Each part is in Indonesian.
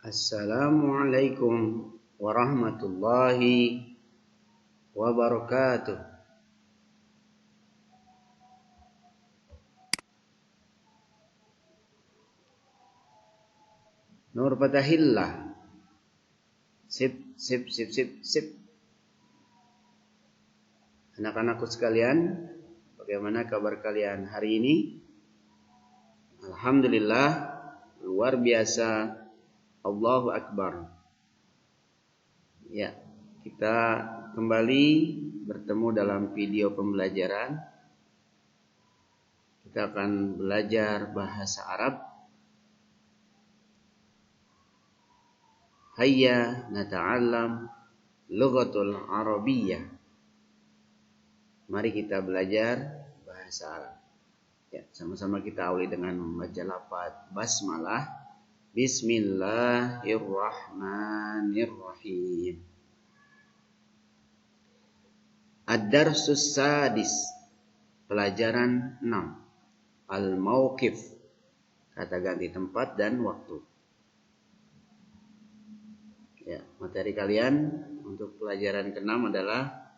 Assalamualaikum warahmatullahi wabarakatuh. Nur Fatahillah. Sip. Anak-anakku sekalian, bagaimana kabar kalian hari ini? Alhamdulillah, luar biasa. Allahu Akbar. Ya, kita kembali bertemu dalam video pembelajaran. Kita akan belajar bahasa Arab. Hayya nata'allam lughatul Arabiyyah. Mari kita belajar bahasa Arab. Ya, sama-sama kita awali dengan membaca lafaz basmalah. Bismillahirrahmanirrahim. Ad-darsus sadis, pelajaran 6. Al-mauqif, kata ganti tempat dan waktu. Ya, materi kalian untuk pelajaran ke-6 adalah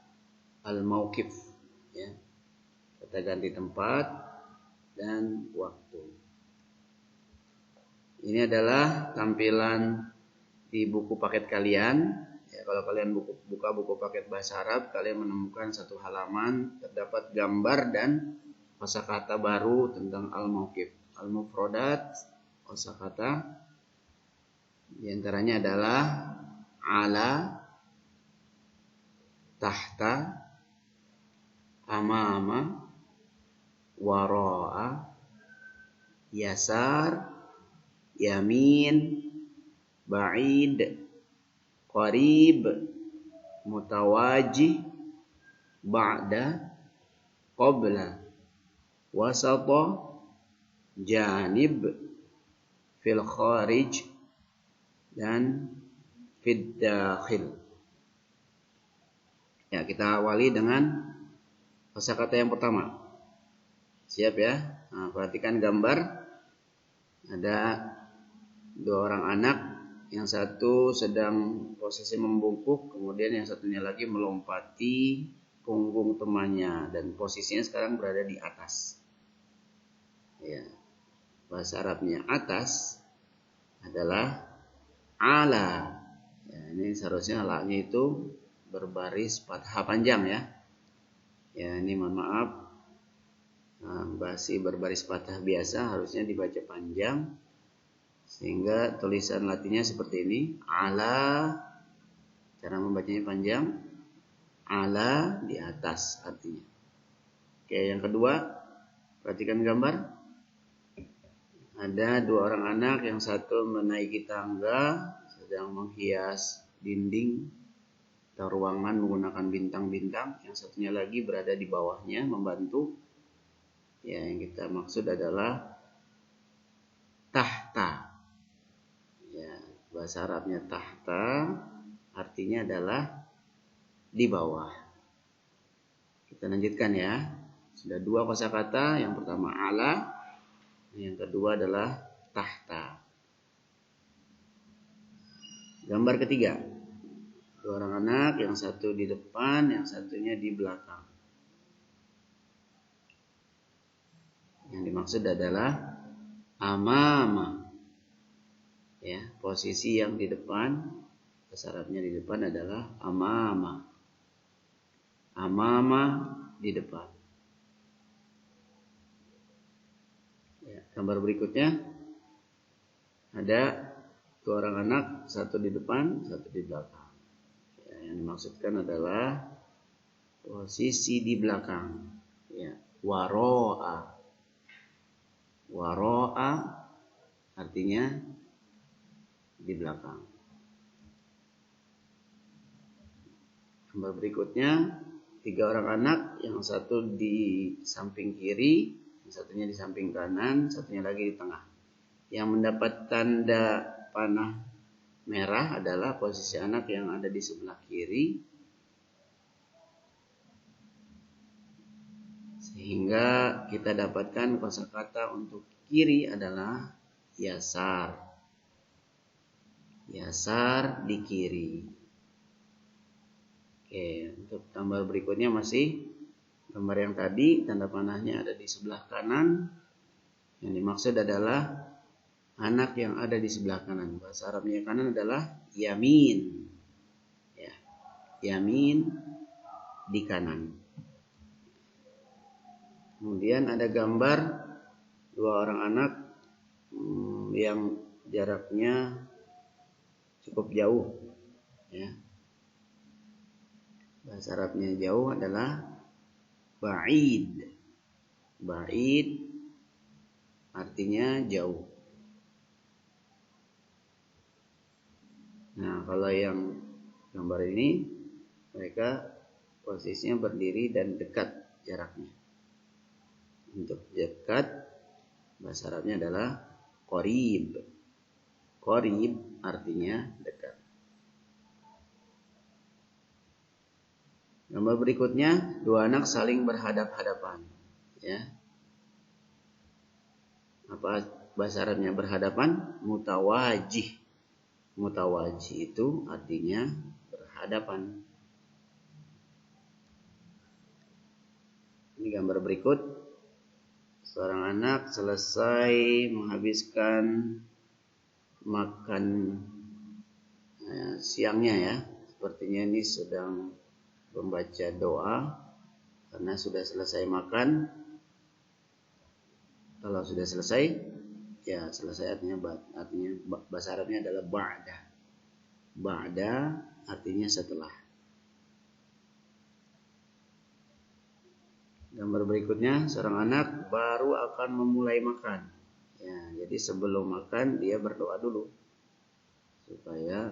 al-mauqif, ya. Kata ganti tempat dan waktu. Ini adalah tampilan di buku paket kalian. Ya, kalau kalian buka buku paket bahasa Arab, kalian menemukan satu halaman terdapat gambar dan kosakata baru tentang al-mauqif. Al-mufradat, kosakata di antaranya adalah ala, tahta, amama, wara'a, yasar, yamin, ba'id, qarib, mutawajih, ba'da, qabla, wasata, janib, fil kharij, dan fid dakhil. Ya, kita awali dengan kosakata yang pertama. Siap ya? Nah, perhatikan gambar. Ada dua orang anak, yang satu sedang posisi membungkuk, kemudian yang satunya lagi melompati punggung temannya dan posisinya sekarang berada di atas. Ya. Bahasa Arabnya atas adalah ala. Ya, ini seharusnya ala-nya itu berbaris fathah panjang ya. Ya, ini mohon maaf. Basi berbaris fathah biasa harusnya dibaca panjang. Sehingga tulisan latinnya seperti ini. Ala, cara membacanya panjang. Ala, di atas artinya. Oke, yang kedua, perhatikan gambar. Ada dua orang anak, yang satu menaiki tangga, sedang menghias dinding atau ruangan menggunakan bintang-bintang. Yang satunya lagi berada di bawahnya membantu. Ya, yang kita maksud adalah tahta. Ya, bahasa Arabnya tahta artinya adalah di bawah. Kita lanjutkan ya. Sudah dua kosakata, yang pertama ala, yang kedua adalah tahta. Gambar ketiga. Dua orang anak, yang satu di depan, yang satunya di belakang. Yang dimaksud adalah amama. Ya, posisi yang di depan, bahasa Arabnya di depan adalah amama. Amama di depan. Ya, gambar berikutnya ada dua orang anak, satu di depan, satu di belakang. Ya, yang dimaksudkan adalah posisi di belakang. Ya, waro'a. Waro'a artinya di belakang. Gambar berikutnya, tiga orang anak, yang satu di samping kiri, yang satunya di samping kanan, satunya lagi di tengah. Yang mendapat tanda panah merah adalah posisi anak yang ada di sebelah kiri, sehingga kita dapatkan kosakata untuk kiri adalah yasar. Yasar di kiri. Oke, untuk gambar berikutnya masih gambar yang tadi, tanda panahnya ada di sebelah kanan. Yang dimaksud adalah anak yang ada di sebelah kanan. Bahasa Arabnya kanan adalah yamin. Ya, yamin di kanan. Kemudian ada gambar dua orang anak yang jaraknya cukup jauh. Ya. Bahasa Arabnya jauh adalah ba'id. Ba'id artinya jauh. Nah, kalau yang gambar ini mereka posisinya berdiri dan dekat jaraknya. Untuk dekat bahasa Arabnya adalah qarib. Qarib artinya dekat. Gambar berikutnya, dua anak saling berhadap-hadapan. Ya. Apa bahasa Arabnya berhadapan? Mutawajih. Mutawajih itu artinya berhadapan. Ini gambar berikut. Seorang anak selesai menghabiskan makan siangnya ya. Sepertinya ini sedang membaca doa karena sudah selesai makan. Kalau sudah selesai, ya selesai artinya bahasa Arabnya adalah ba'da. Ba'da artinya setelah. Gambar berikutnya, seorang anak baru akan memulai makan. Ya, jadi sebelum makan dia berdoa dulu supaya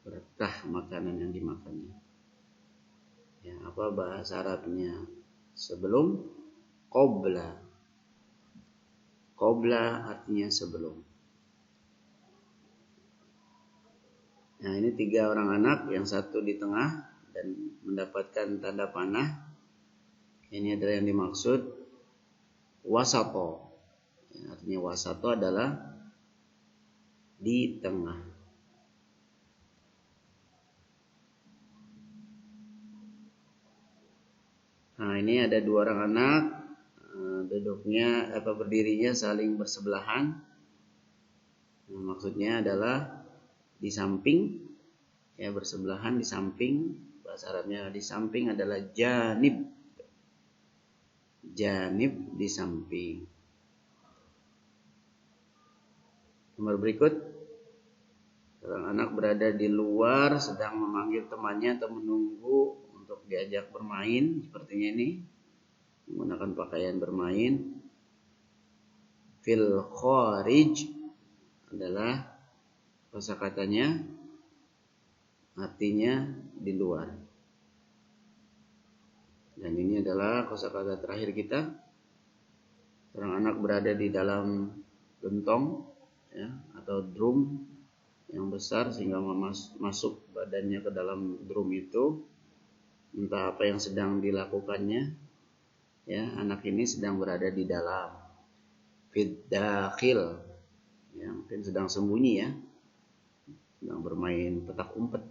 berkah makanan yang dimakannya. Ya, apa bahasa Arabnya? Sebelum, qabla. Qabla artinya sebelum. Nah, ini tiga orang anak, yang satu di tengah dan mendapatkan tanda panah. Ini adalah yang dimaksud wasato. Ya, artinya wasato adalah di tengah. Nah, ini ada dua orang anak duduknya berdirinya saling bersebelahan. Nah, maksudnya adalah di samping, ya bersebelahan di samping. Bahasa Arabnya di samping adalah janib. Janib di samping. Nomor berikut, seorang anak berada di luar sedang memanggil temannya atau menunggu untuk diajak bermain, sepertinya ini menggunakan pakaian bermain. Fil kharij adalah kosakatanya artinya di luar. Dan ini adalah kosakata terakhir kita. Seorang anak berada di dalam gentong ya, atau drum yang besar sehingga masuk badannya ke dalam drum itu. Entah apa yang sedang dilakukannya. Ya, anak ini sedang berada di dalam. Fid dakhil. Ya, mungkin sedang sembunyi ya. Sedang bermain petak umpet.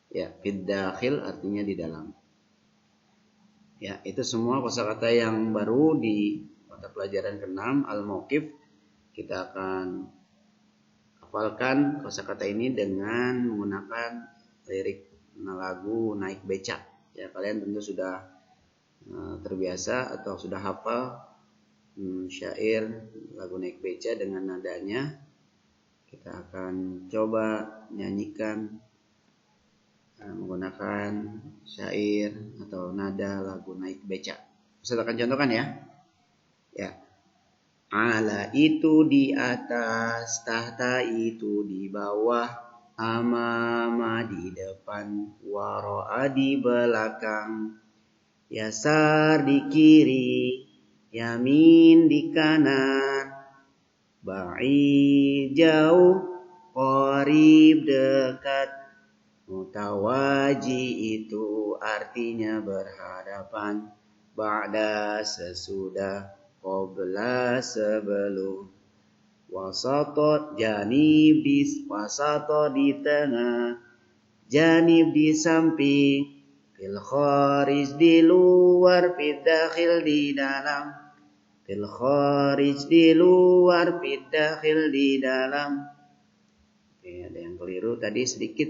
Ya, fid dakhil artinya di dalam. Ya, itu semua kosakata yang baru di mata pelajaran ke-6 Al-Mauqif. Kita akan hafalkan kosakata ini dengan menggunakan lirik lagu Naik Becak. Ya, kalian tentu sudah terbiasa atau sudah hafal syair lagu Naik Becak dengan nadanya. Kita akan coba nyanyikan menggunakan syair atau nada lagu Naik Becak. Saya akan contohkan ya. Ya. Ala itu di atas, tahta itu di bawah, amama di depan, waro'a di belakang, yasar di kiri, yamin di kanan, ba'id jauh, qarib dekat. Mutawaji itu artinya berhadapan, ba'da sesudah, qabla sebelum. Wasata janib wasata di tengah, janib di samping, fil kharij di luar, fid dakhil di dalam, fil kharij di luar, fid dakhil di dalam. Oke, ada yang keliru tadi sedikit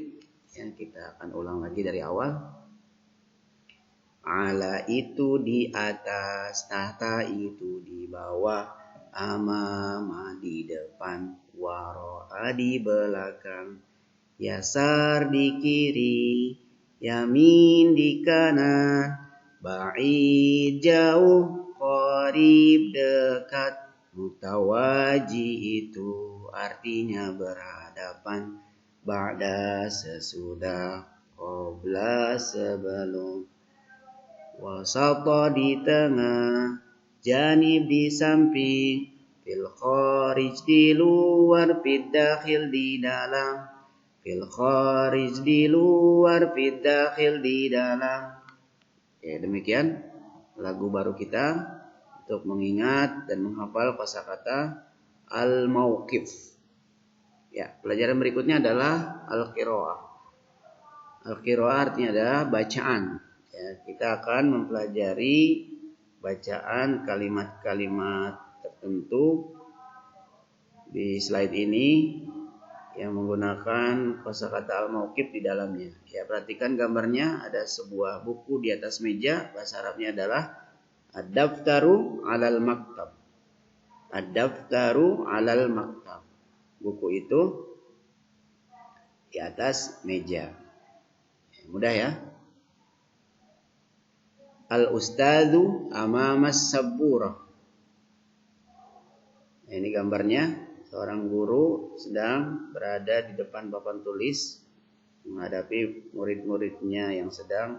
ya, kita akan ulang lagi dari awal. Ala itu di atas, tahta itu di bawah, amama di depan, waro'a di belakang, yasar di kiri, yamin di kanan, ba'id jauh, qarib dekat, mutawaji itu artinya berhadapan, ba'da sesudah, qabla sebelum, wasata di tengah, janib di samping, fil kharij di luar, fid dakhil di dalam, fil kharij di luar, fid dakhil di dalam. Ya, demikian lagu baru kita untuk mengingat dan menghafal kosakata al-mauqif. Ya, pelajaran berikutnya adalah al-qiraah. Al-qiraah artinya adalah bacaan. Ya, kita akan mempelajari bacaan kalimat-kalimat tertentu di slide ini yang menggunakan kosakata al-mauqif di dalamnya. Ya, perhatikan gambarnya, ada sebuah buku di atas meja, bahasa Arabnya adalah ad-daftaru 'alal maktab. Ad-daftaru 'alal maktab. Buku itu di atas meja. Ya, mudah ya. Al-ustadzu amamas sabburah. Nah, ini gambarnya, seorang guru sedang berada di depan papan tulis menghadapi murid-muridnya yang sedang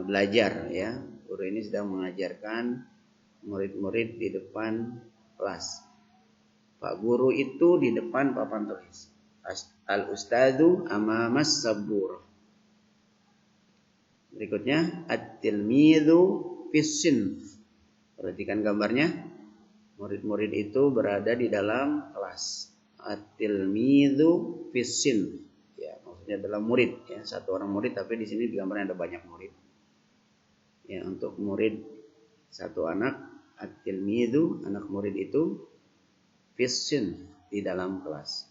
belajar ya. Guru ini sedang mengajarkan murid-murid di depan kelas. Pak guru itu di depan papan tulis. Al-ustadzu amamas sabburah. Berikutnya at-tilmidzu fis sinf. Perhatikan gambarnya. Murid-murid itu berada di dalam kelas. At-tilmidzu fis sinf. Ya, maksudnya adalah murid ya, satu orang murid, tapi di sini di gambarnya ada banyak murid. Ya, untuk murid satu anak, at-tilmidzu, anak murid itu fis sinf, di dalam kelas.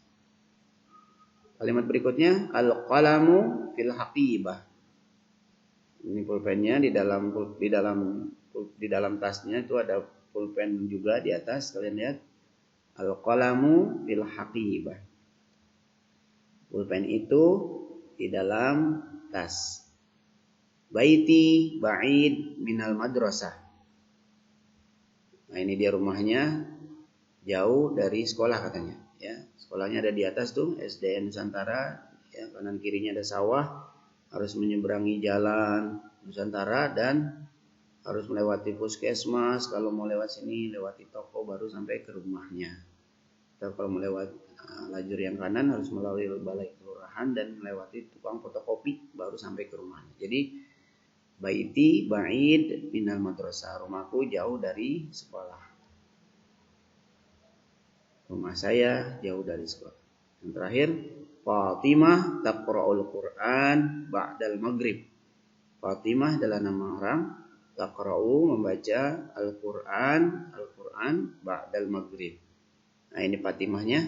Kalimat berikutnya al-qalamu fil haqibah. Ini pulpennya di dalam tasnya itu ada pulpen juga di atas, kalian lihat. Al-qalamu fil haqibah. Pulpen itu di dalam tas. Baiti ba'id minal madrasah. Nah, ini dia rumahnya, jauh dari sekolah katanya ya. Sekolahnya ada di atas tuh, SDN Nusantara ya, kanan kirinya ada sawah. Harus menyeberangi jalan Nusantara dan harus melewati puskesmas. Kalau mau lewat sini lewati toko baru sampai ke rumahnya. Atau kalau melewati lajur yang kanan harus melalui balai kelurahan dan melewati tukang fotokopi baru sampai ke rumahnya. Jadi baiti ba'id minal madrasah, rumahku jauh dari sekolah. Rumah saya jauh dari sekolah. Yang terakhir, Fatimah taqra'ul Qur'an ba'dal maghrib. Fatimah adalah nama orang. Taqra'u membaca Al-Qur'an ba'dal maghrib. Nah, ini Fatimahnya.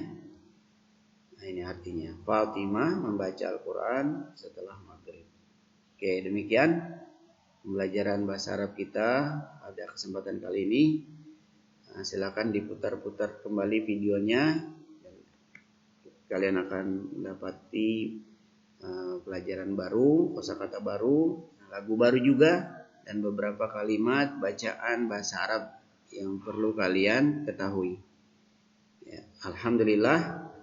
Nah, ini artinya. Fatimah membaca Al-Qur'an setelah maghrib. Oke, demikian pembelajaran bahasa Arab kita pada kesempatan kali ini. Nah, silakan diputar-putar kembali videonya. Kalian akan mendapati pelajaran baru, kosakata baru, lagu baru juga, dan beberapa kalimat bacaan bahasa Arab yang perlu kalian ketahui. Ya, alhamdulillah.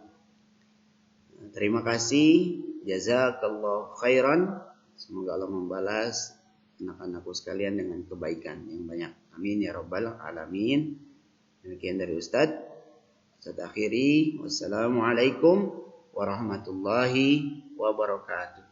Terima kasih. Jazakallahu khairan. Semoga Allah membalas anak-anakku sekalian dengan kebaikan yang banyak. Amin ya rabbal alamin. Demikian dari Ustadz. Saya akhiri. Wassalamualaikum warahmatullahi wabarakatuh.